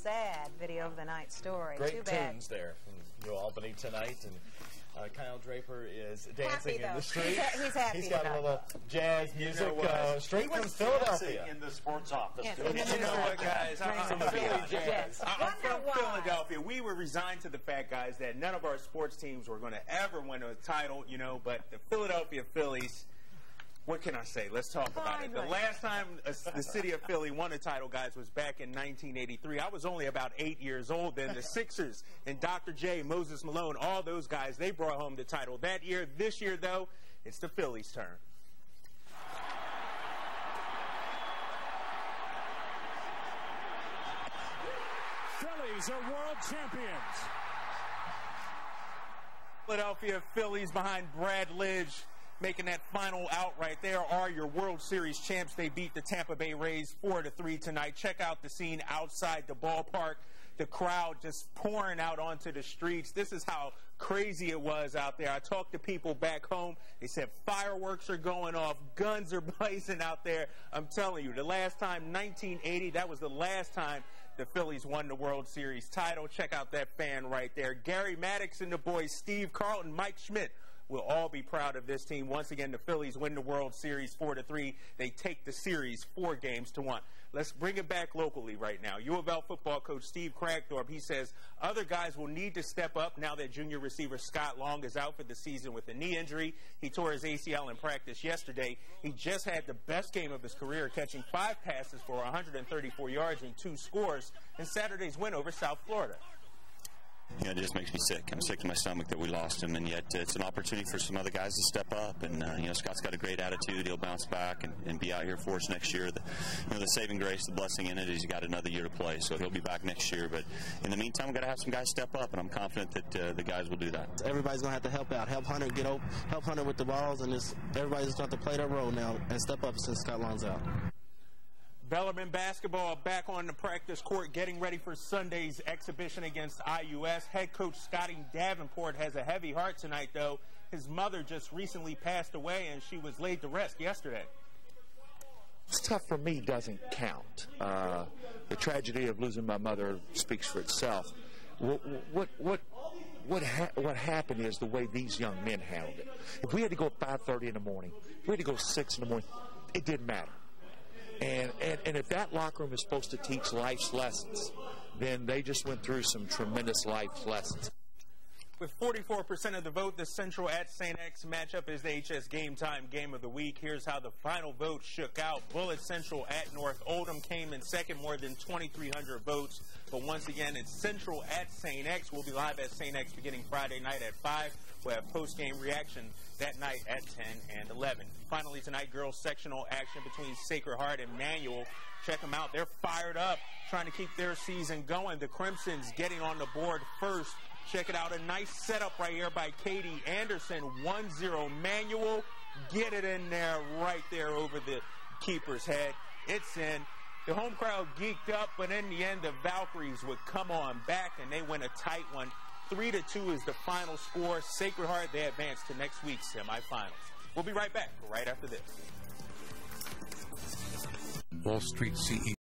sad video of the night story. Great Too bad. tunes there from New Albany tonight, and Kyle Draper is dancing Happy, in the street. He's happy. He's got a little jazz music straight from Philadelphia. In the sports office. Yes, You know what, guys? I'm from Philly jazz. Yes. I'm from Why? Philadelphia. We were resigned to the fact, guys, that none of our sports teams were going to ever win a title, you know, but the Philadelphia Phillies, what can I say? Let's talk about it. The last time the city of Philly won a title, guys, was back in 1983. I was only about 8 years old then. The Sixers and Dr. J, Moses Malone, all those guys, they brought home the title that year. This year, though, it's the Phillies' turn. Phillies are world champions. Philadelphia Phillies behind Brad Lidge, making that final out right there, are your World Series champs. They beat the Tampa Bay Rays 4-3 tonight. Check out the scene outside the ballpark. The crowd just pouring out onto the streets. This is how crazy it was out there. I talked to people back home. They said fireworks are going off, guns are blazing out there. I'm telling you, the last time, 1980, that was the last time the Phillies won the World Series title. Check out that fan right there. Gary Maddox and the boys, Steve Carlton, Mike Schmidt, will all be proud of this team. Once again, the Phillies win the World Series 4-3. They take the series 4-1. Let's bring it back locally right now. U of L football coach Steve Cragthorpe, he says other guys will need to step up now that junior receiver Scott Long is out for the season with a knee injury. He tore his ACL in practice yesterday. He just had the best game of his career, catching 5 passes for 134 yards and 2 scores in Saturday's win over South Florida. You know, it just makes me sick. I'm sick to my stomach that we lost him, and yet it's an opportunity for some other guys to step up. And you know, Scott's got a great attitude. He'll bounce back and be out here for us next year. The saving grace, the blessing in it is he's got another year to play, so he'll be back next year. But in the meantime, we've got to have some guys step up, and I'm confident that the guys will do that. Everybody's going to have to help out, help Hunter help Hunter with the balls, and everybody's going to have to play their role now and step up since Scott Long's out. Bellarmine basketball back on the practice court, getting ready for Sunday's exhibition against IUS. Head coach Scotty Davenport has a heavy heart tonight, though. His mother just recently passed away, and she was laid to rest yesterday. Stuff for me doesn't count. The tragedy of losing my mother speaks for itself. What happened is the way these young men handled it. If we had to go at 5:30 in the morning, if we had to go 6 in the morning, it didn't matter. And if that locker room is supposed to teach life's lessons, then they just went through some tremendous life lessons. With 44% of the vote, the Central at St. X matchup is the HS Game Time Game of the Week. Here's how the final vote shook out. Bullitt Central at North Oldham came in second, more than 2,300 votes. But once again, it's Central at St. X. We'll be live at St. X beginning Friday night at 5. We'll have post-game reaction that night at 10 and 11. Finally tonight, girls sectional action between Sacred Heart and Manual. Check them out. They're fired up, trying to keep their season going. The Crimsons getting on the board first. Check it out. A nice setup right here by Katie Anderson. 1-0 Manual. Get it in there right there over the keeper's head. It's in. The home crowd geeked up, but in the end, the Valkyries would come on back, and they win a tight one. 3-2 is the final score. Sacred Heart, they advance to next week's semifinals. We'll be right back right after this. Wall Street CEO